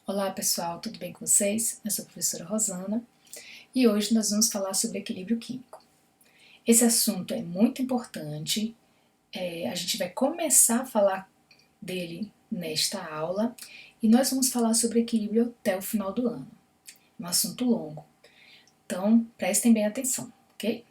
Olá pessoal, tudo bem com vocês? Eu sou a professora Rosana e hoje nós vamos falar sobre equilíbrio químico. Esse assunto é muito importante, a gente vai começar a falar dele nesta aula e nós vamos falar sobre equilíbrio até o final do ano. É um assunto longo, então prestem bem atenção, ok?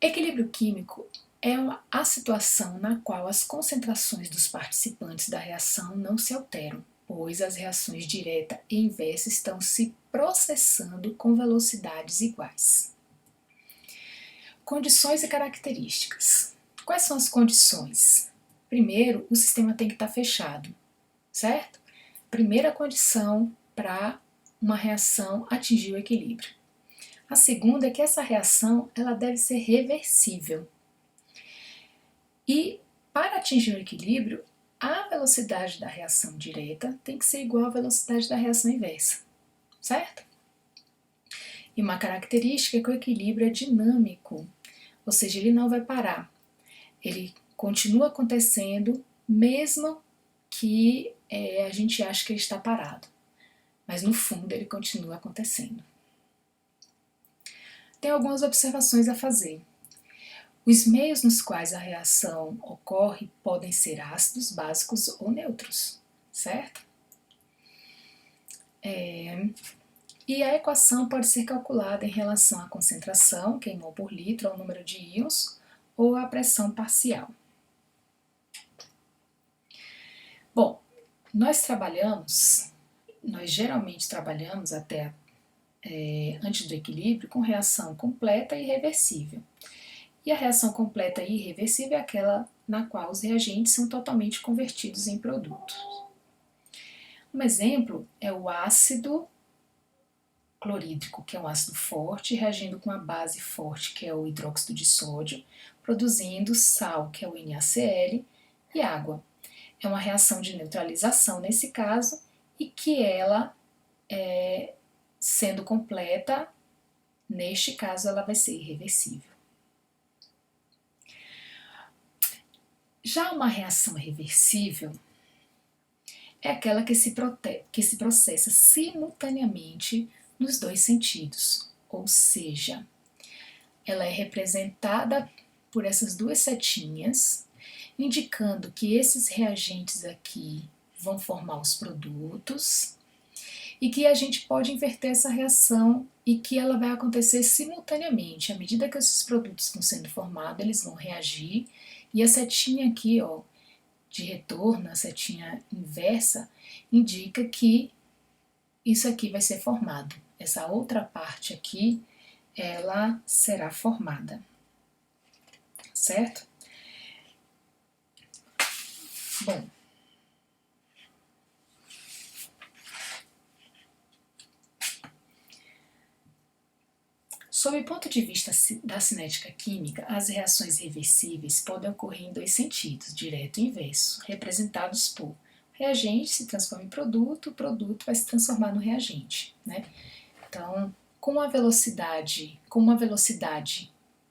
Equilíbrio químico é a situação na qual as concentrações dos participantes da reação não se alteram, pois as reações direta e inversa estão se processando com velocidades iguais. Condições e características. Quais são as condições? Primeiro, o sistema tem que estar fechado, certo? Primeira condição para uma reação atingir o equilíbrio. A segunda é que essa reação ela deve ser reversível. E para atingir o equilíbrio, a velocidade da reação direta tem que ser igual à velocidade da reação inversa, certo? E uma característica é que o equilíbrio é dinâmico, ou seja, ele não vai parar. Ele continua acontecendo mesmo que a gente ache que ele está parado, mas no fundo ele continua acontecendo. Tem algumas observações a fazer. Os meios nos quais a reação ocorre podem ser ácidos, básicos ou neutros, certo? E a equação pode ser calculada em relação à concentração, que é mol por litro, ao número de íons, ou à pressão parcial. Bom, nós geralmente trabalhamos até antes do equilíbrio com reação completa e irreversível. E a reação completa e irreversível é aquela na qual os reagentes são totalmente convertidos em produtos. Um exemplo é o ácido clorídrico, que é um ácido forte, reagindo com a base forte, que é o hidróxido de sódio, produzindo sal, que é o NaCl, e água. É uma reação de neutralização nesse caso, e que ela, sendo completa, neste caso ela vai ser irreversível. Já uma reação reversível é aquela que se processa simultaneamente nos dois sentidos, ou seja, ela é representada por essas duas setinhas, indicando que esses reagentes aqui vão formar os produtos e que a gente pode inverter essa reação e que ela vai acontecer simultaneamente. À medida que esses produtos vão sendo formados, eles vão reagir e a setinha aqui, ó, de retorno, a setinha inversa, indica que isso aqui vai ser formado. Essa outra parte aqui, ela será formada, certo? Bom, sob o ponto de vista da cinética química, as reações reversíveis podem ocorrer em dois sentidos, direto e inverso, representados por reagente se transforma em produto, o produto vai se transformar no reagente, né? Então, com uma velocidade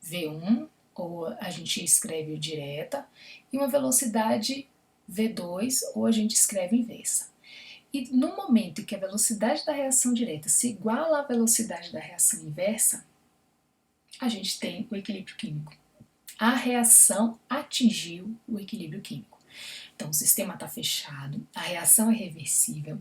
V1, ou a gente escreve direta, e uma velocidade V2, ou a gente escreve inversa. E no momento em que a velocidade da reação direta se iguala à velocidade da reação inversa, a gente tem o equilíbrio químico. A reação atingiu o equilíbrio químico. Então, o sistema está fechado, a reação é reversível.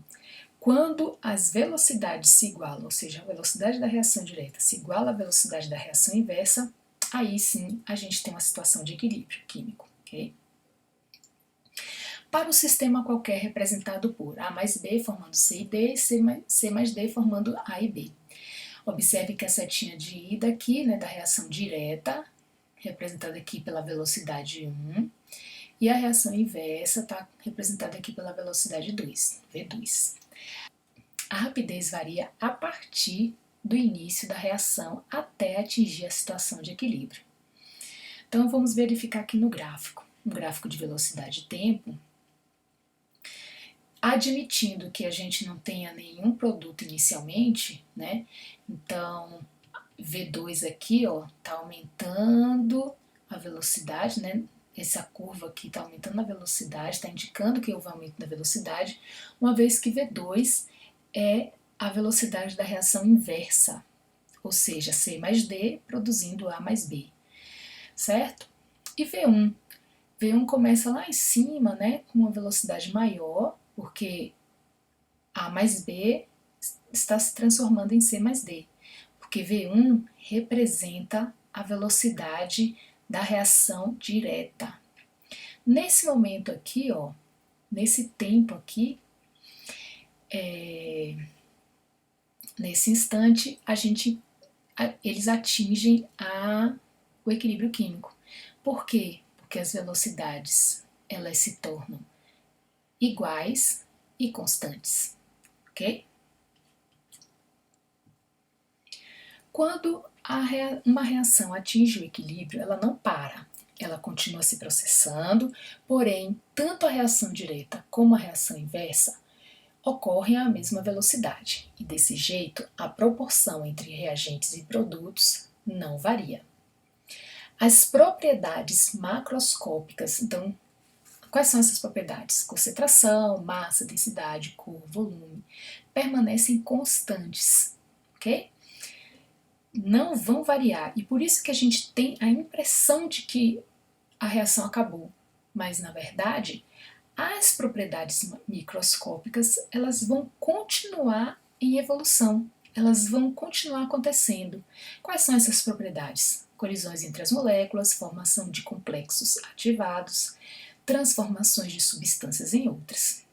Quando as velocidades se igualam, ou seja, a velocidade da reação direta se iguala à velocidade da reação inversa, aí sim a gente tem uma situação de equilíbrio químico, ok? Para um sistema qualquer representado por A mais B formando C e D e C mais D formando A e B. Observe que a setinha de ida aqui, né, da reação direta, representada aqui pela velocidade 1, e a reação inversa está representada aqui pela velocidade 2, V2. A rapidez varia a partir do início da reação até atingir a situação de equilíbrio. Então vamos verificar aqui no gráfico, um gráfico de velocidade e tempo, admitindo que a gente não tenha nenhum produto inicialmente, né? Então V2 aqui, ó, tá aumentando a velocidade, né? essa curva aqui está aumentando a velocidade, está indicando que houve aumento da velocidade, uma vez que V2 é a velocidade da reação inversa, ou seja, C mais D produzindo A mais B, certo? E V1? V1 começa lá em cima, né, com uma velocidade maior, porque A mais B está se transformando em C mais D, porque V1 representa a velocidade da reação direta. Nesse momento aqui, ó, nesse tempo aqui, nesse instante, eles atingem o equilíbrio químico. Por quê? Porque as velocidades elas se tornam iguais e constantes, ok? Quando uma reação atinge o equilíbrio, ela não para, ela continua se processando, porém, tanto a reação direta como a reação inversa ocorrem à mesma velocidade, e desse jeito a proporção entre reagentes e produtos não varia. As propriedades macroscópicas, então, quais são essas propriedades? Concentração, massa, densidade, cor, volume, permanecem constantes, ok? Não vão variar, e por isso que a gente tem a impressão de que a reação acabou, mas na verdade as propriedades microscópicas elas vão continuar em evolução, elas vão continuar acontecendo. Quais são essas propriedades? Colisões entre as moléculas, formação de complexos ativados, transformações de substâncias em outras.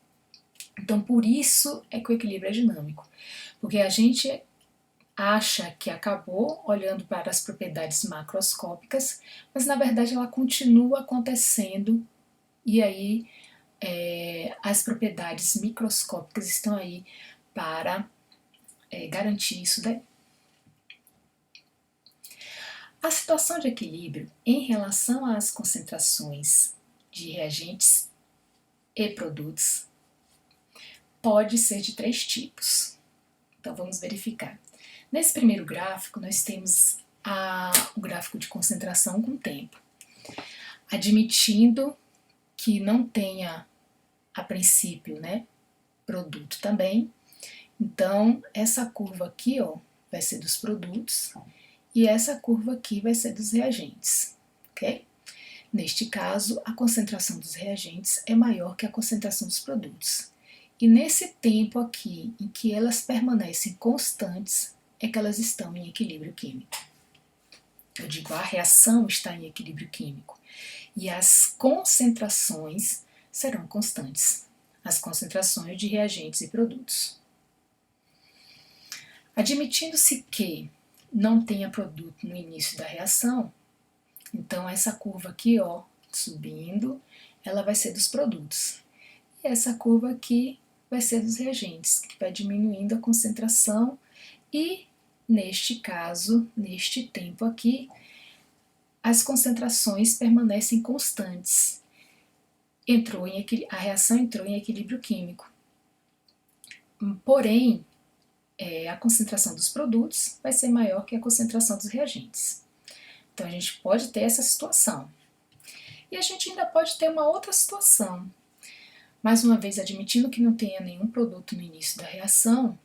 Então, por isso é que o equilíbrio é dinâmico, porque a gente acha que acabou olhando para as propriedades macroscópicas, mas na verdade ela continua acontecendo e aí as propriedades microscópicas estão aí para garantir isso daí. A situação de equilíbrio em relação às concentrações de reagentes e produtos pode ser de 3 tipos. Então vamos verificar. Nesse primeiro gráfico nós temos o gráfico de concentração com tempo, admitindo que não tenha a princípio, né, produto também. Então essa curva aqui, ó, vai ser dos produtos e essa curva aqui vai ser dos reagentes, ok? Neste caso, a concentração dos reagentes é maior que a concentração dos produtos. E nesse tempo aqui, em que elas permanecem constantes, é que elas estão em equilíbrio químico. Eu digo, a reação está em equilíbrio químico e as concentrações serão constantes, as concentrações de reagentes e produtos. Admitindo-se que não tenha produto no início da reação, então essa curva aqui, ó, subindo, ela vai ser dos produtos. E essa curva aqui vai ser dos reagentes, que vai diminuindo a concentração e, neste caso, neste tempo aqui, as concentrações permanecem constantes. A reação entrou em equilíbrio químico. Porém, a concentração dos produtos vai ser maior que a concentração dos reagentes. Então a gente pode ter essa situação. E a gente ainda pode ter uma outra situação. Mais uma vez, admitindo que não tenha nenhum produto no início da reação,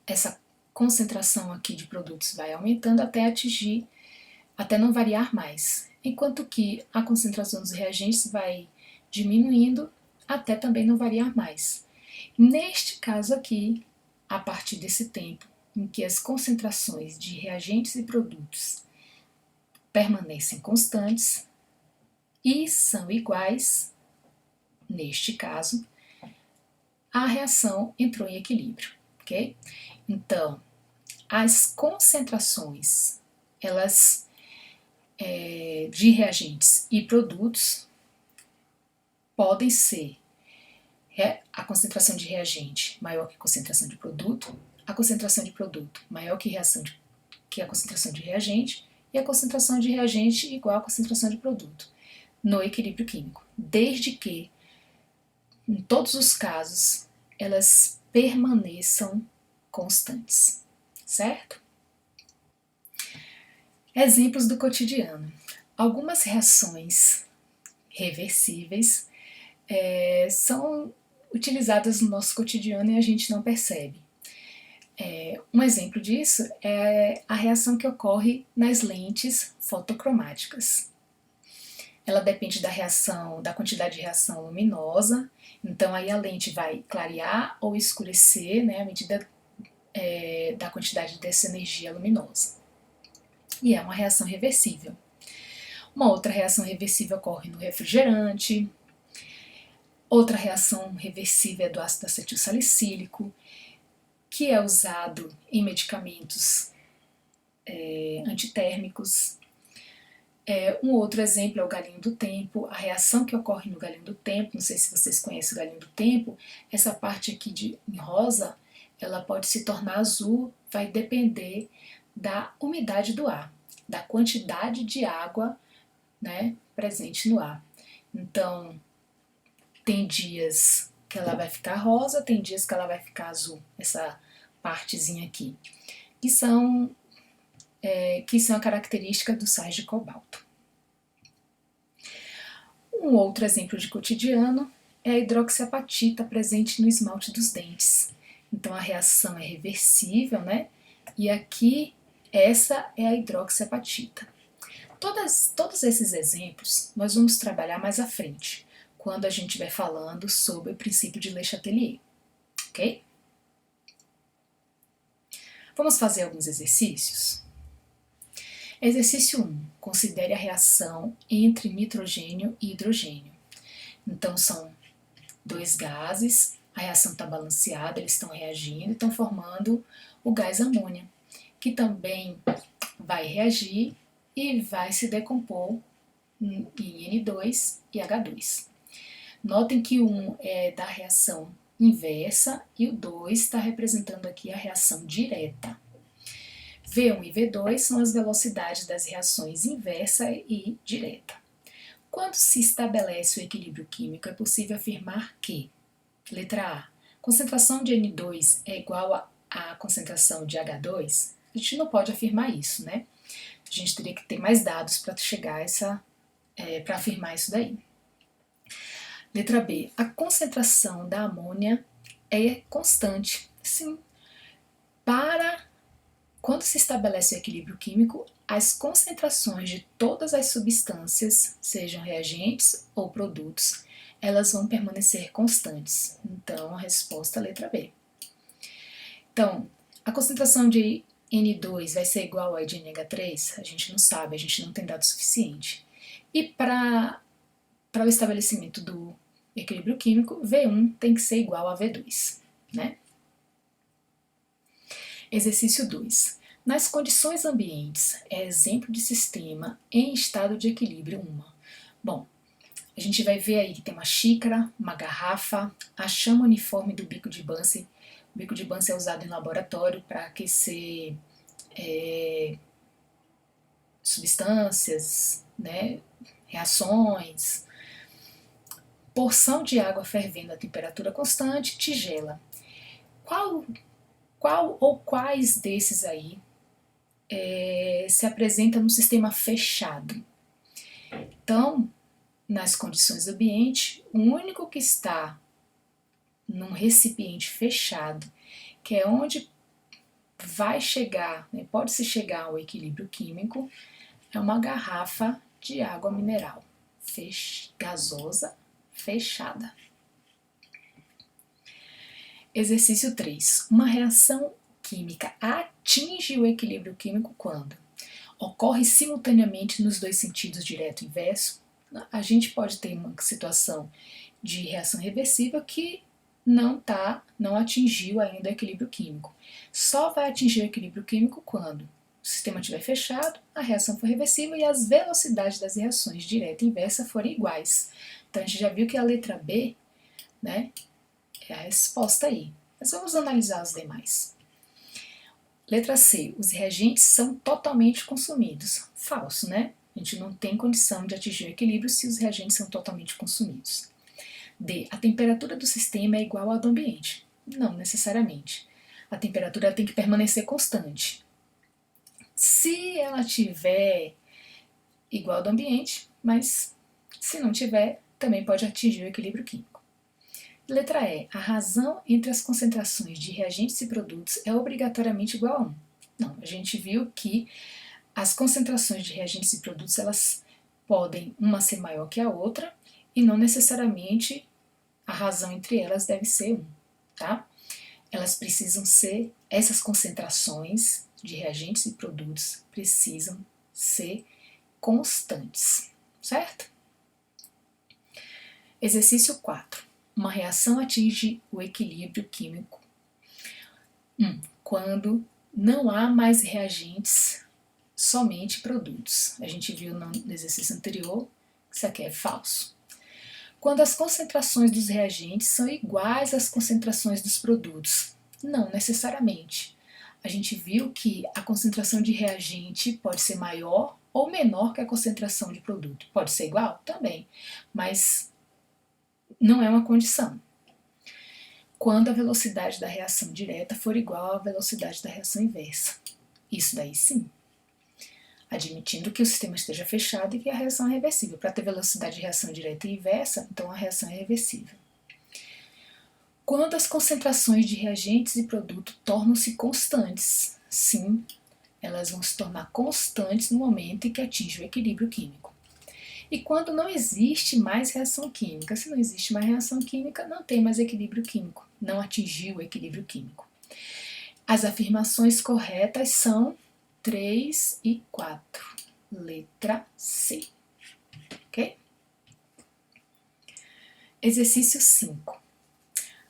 essa concentração aqui de produtos vai aumentando até não variar mais, enquanto que a concentração dos reagentes vai diminuindo até também não variar mais. Neste caso aqui, a partir desse tempo em que as concentrações de reagentes e produtos permanecem constantes e são iguais, neste caso, a reação entrou em equilíbrio, ok? Então, as concentrações, elas de reagentes e produtos podem ser a concentração de reagente maior que a concentração de produto, a concentração de produto maior que a concentração de reagente e a concentração de reagente igual à concentração de produto no equilíbrio químico, desde que, em todos os casos, elas permaneçam constantes, certo? Exemplos do cotidiano. Algumas reações reversíveis são utilizadas no nosso cotidiano e a gente não percebe. Um exemplo disso é a reação que ocorre nas lentes fotocromáticas. Ela depende da quantidade de reação luminosa, então aí a lente vai clarear ou escurecer, né, à medida da quantidade dessa energia luminosa. E é uma reação reversível. Uma outra reação reversível ocorre no refrigerante. Outra reação reversível é do ácido acetilsalicílico, que é usado em medicamentos antitérmicos. Um outro exemplo é o galinho do tempo. A reação que ocorre no galinho do tempo, não sei se vocês conhecem o galinho do tempo, essa parte aqui em rosa, ela pode se tornar azul, vai depender da umidade do ar, da quantidade de água, né, presente no ar. Então, tem dias que ela vai ficar rosa, tem dias que ela vai ficar azul, essa partezinha aqui, que são a característica dos sais de cobalto. Um outro exemplo de cotidiano é a hidroxiapatita presente no esmalte dos dentes. Então a reação é reversível, né? E aqui essa é a hidroxiapatita. Todos esses exemplos nós vamos trabalhar mais à frente, quando a gente estiver falando sobre o princípio de Le Chatelier, ok? Vamos fazer alguns exercícios? Exercício 1. Considere a reação entre nitrogênio e hidrogênio. Então são dois gases, a reação está balanceada, eles estão reagindo e estão formando o gás amônia, que também vai reagir e vai se decompor em N2 e H2. Notem que o 1 é da reação inversa e o 2 está representando aqui a reação direta. V1 e V2 são as velocidades das reações inversa e direta. Quando se estabelece o equilíbrio químico, é possível afirmar que, letra A, concentração de N2 é igual à concentração de H2? A gente não pode afirmar isso, né? A gente teria que ter mais dados para chegar para afirmar isso daí. Letra B, a concentração da amônia é constante. Sim, quando se estabelece o equilíbrio químico, as concentrações de todas as substâncias, sejam reagentes ou produtos, elas vão permanecer constantes. Então, a resposta é a letra B. Então, a concentração de N2 vai ser igual a de NH3? A gente não sabe, a gente não tem dado suficiente. E para o estabelecimento do equilíbrio químico, V1 tem que ser igual a V2, né? Exercício 2. Nas condições ambientes, é exemplo de sistema em estado de equilíbrio 1. Bom, a gente vai ver aí que tem uma xícara, uma garrafa, a chama uniforme do bico de Bunsen. O bico de Bunsen é usado em laboratório para aquecer substâncias, né, reações. Porção de água fervendo a temperatura constante, tigela. Qual ou quais desses aí se apresenta no sistema fechado? Então, nas condições do ambiente, o único que está num recipiente fechado, que é onde vai chegar, né, pode-se chegar ao equilíbrio químico, é uma garrafa de água mineral gasosa fechada. Exercício 3. Uma reação química atinge o equilíbrio químico quando ocorre simultaneamente nos dois sentidos direto e inverso. A gente pode ter uma situação de reação reversível que não atingiu ainda o equilíbrio químico. Só vai atingir o equilíbrio químico quando o sistema estiver fechado, a reação for reversível e as velocidades das reações direta e inversa forem iguais. Então a gente já viu que a letra B, né, é a resposta aí. Mas vamos analisar os demais. Letra C. Os reagentes são totalmente consumidos. Falso, né? A gente não tem condição de atingir o equilíbrio se os reagentes são totalmente consumidos. D. A temperatura do sistema é igual à do ambiente. Não necessariamente. A temperatura tem que permanecer constante. Se ela tiver igual ao do ambiente, mas se não tiver, também pode atingir o equilíbrio químico. Letra E. A razão entre as concentrações de reagentes e produtos é obrigatoriamente igual a 1. Não, a gente viu que as concentrações de reagentes e produtos, elas podem uma ser maior que a outra e não necessariamente a razão entre elas deve ser 1, tá? Elas precisam ser, essas concentrações de reagentes e produtos precisam ser constantes, certo? Exercício 4. Uma reação atinge o equilíbrio químico. Quando não há mais reagentes, somente produtos. A gente viu no exercício anterior que isso aqui é falso. Quando as concentrações dos reagentes são iguais às concentrações dos produtos. Não necessariamente. A gente viu que a concentração de reagente pode ser maior ou menor que a concentração de produto. Pode ser igual? Também, mas não é uma condição. Quando a velocidade da reação direta for igual à velocidade da reação inversa. Isso daí sim. Admitindo que o sistema esteja fechado e que a reação é reversível. Para ter velocidade de reação direta e inversa, então a reação é reversível. Quando as concentrações de reagentes e produto tornam-se constantes, sim, elas vão se tornar constantes no momento em que atinge o equilíbrio químico. E quando não existe mais reação química, se não existe mais reação química, não tem mais equilíbrio químico, não atingiu o equilíbrio químico. As afirmações corretas são 3 e 4. Letra C. Ok? Exercício 5.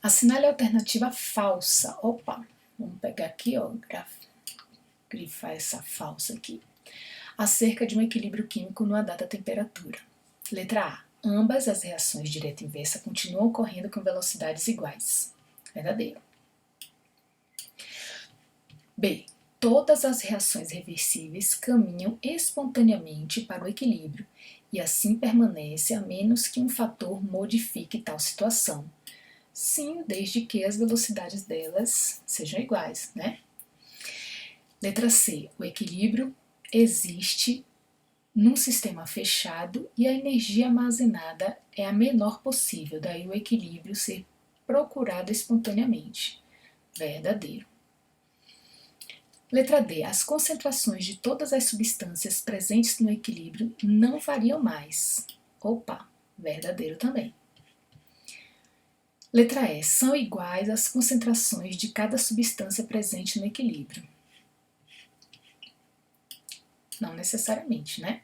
Assinale a alternativa falsa. Opa, vamos pegar aqui, ó, grifar essa falsa aqui. Acerca de um equilíbrio químico numa dada temperatura. Letra A. Ambas as reações direta e inversa continuam ocorrendo com velocidades iguais. Verdadeiro. B. Todas as reações reversíveis caminham espontaneamente para o equilíbrio e assim permanecem a menos que um fator modifique tal situação. Sim, desde que as velocidades delas sejam iguais, né? Letra C. O equilíbrio existe num sistema fechado e a energia armazenada é a menor possível, daí o equilíbrio ser procurado espontaneamente. Verdadeiro. Letra D. As concentrações de todas as substâncias presentes no equilíbrio não variam mais. Opa, verdadeiro também. Letra E. São iguais as concentrações de cada substância presente no equilíbrio. Não necessariamente, né?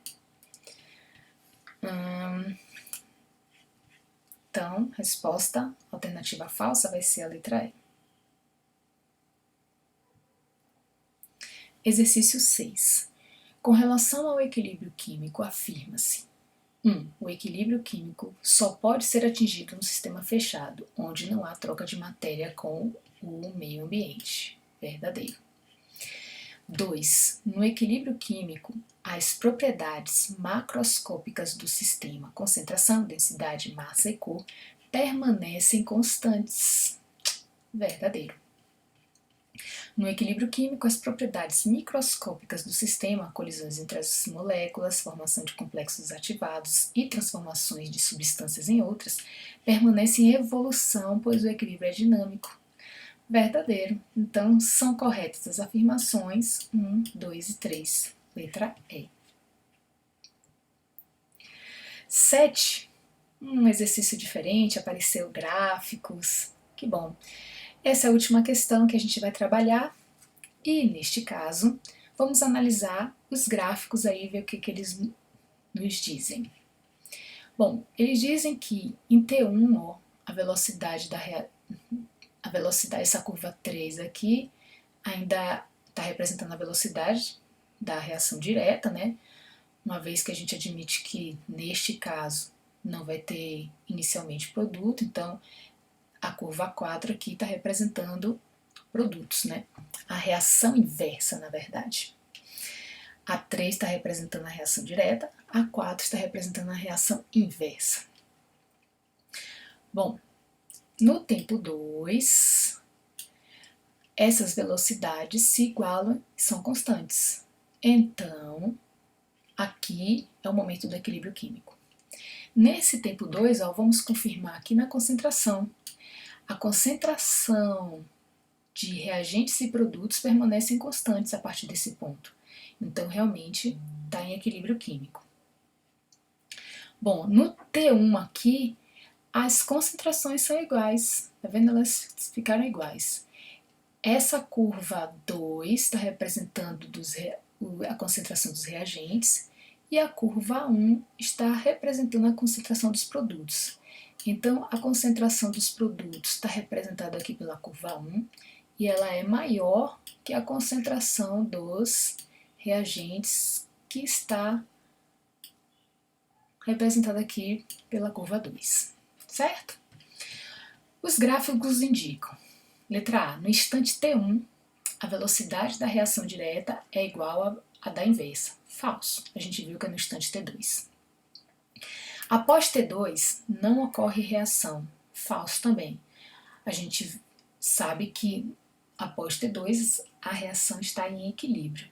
Então, resposta alternativa falsa vai ser a letra E. Exercício 6. Com relação ao equilíbrio químico, afirma-se: 1. O equilíbrio químico só pode ser atingido no sistema fechado, onde não há troca de matéria com o meio ambiente. Verdadeiro. 2. No equilíbrio químico, as propriedades macroscópicas do sistema, concentração, densidade, massa e cor, permanecem constantes. Verdadeiro. No equilíbrio químico, as propriedades microscópicas do sistema, colisões entre as moléculas, formação de complexos ativados e transformações de substâncias em outras, permanecem em evolução, pois o equilíbrio é dinâmico. Verdadeiro. Então, são corretas as afirmações 1, 2 e 3. Letra E. 7. Um exercício diferente, apareceu gráficos. Que bom. Essa é a última questão que a gente vai trabalhar e, neste caso, vamos analisar os gráficos aí e ver o que eles nos dizem. Bom, eles dizem que em T1, ó, a velocidade, essa curva 3 aqui, ainda está representando a velocidade da reação direta, né? Uma vez que a gente admite que, neste caso, não vai ter inicialmente produto, então a curva 4 aqui está representando produtos, né? A reação inversa, na verdade. A 3 está representando a reação direta, a 4 está representando a reação inversa. Bom, no tempo 2, essas velocidades se igualam e são constantes. Então, aqui é o momento do equilíbrio químico. Nesse tempo 2, vamos confirmar aqui na concentração. A concentração de reagentes e produtos permanecem constantes a partir desse ponto. Então, realmente, está em equilíbrio químico. Bom, no T1 aqui, as concentrações são iguais. Tá vendo? Elas ficaram iguais. Essa curva 2 está representando a concentração dos reagentes e a curva 1 está representando a concentração dos produtos. Então, a concentração dos produtos está representada aqui pela curva 1 e ela é maior que a concentração dos reagentes, que está representada aqui pela curva 2, certo? Os gráficos indicam: letra A, no instante T1, a velocidade da reação direta é igual à da inversa. Falso. A gente viu que é no instante T2. Após T2, não ocorre reação. Falso também. A gente sabe que após T2, a reação está em equilíbrio.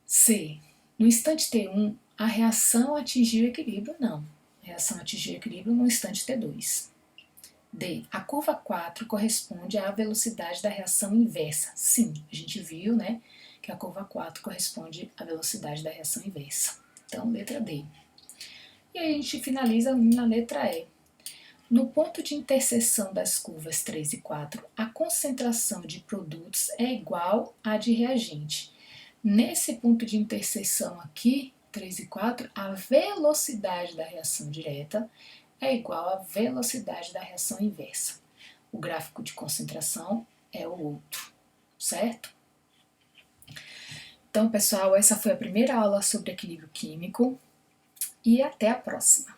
C. No instante T1, a reação atingiu equilíbrio? Não. A reação atingiu equilíbrio no instante T2. D. A curva 4 corresponde à velocidade da reação inversa. Sim, a gente viu, né, que a curva 4 corresponde à velocidade da reação inversa. Então, letra D. E aí a gente finaliza na letra E. No ponto de interseção das curvas 3 e 4, a concentração de produtos é igual à de reagente. Nesse ponto de interseção aqui, 3 e 4, a velocidade da reação direta é igual à velocidade da reação inversa. O gráfico de concentração é o outro, certo? Então, pessoal, essa foi a primeira aula sobre equilíbrio químico e até a próxima.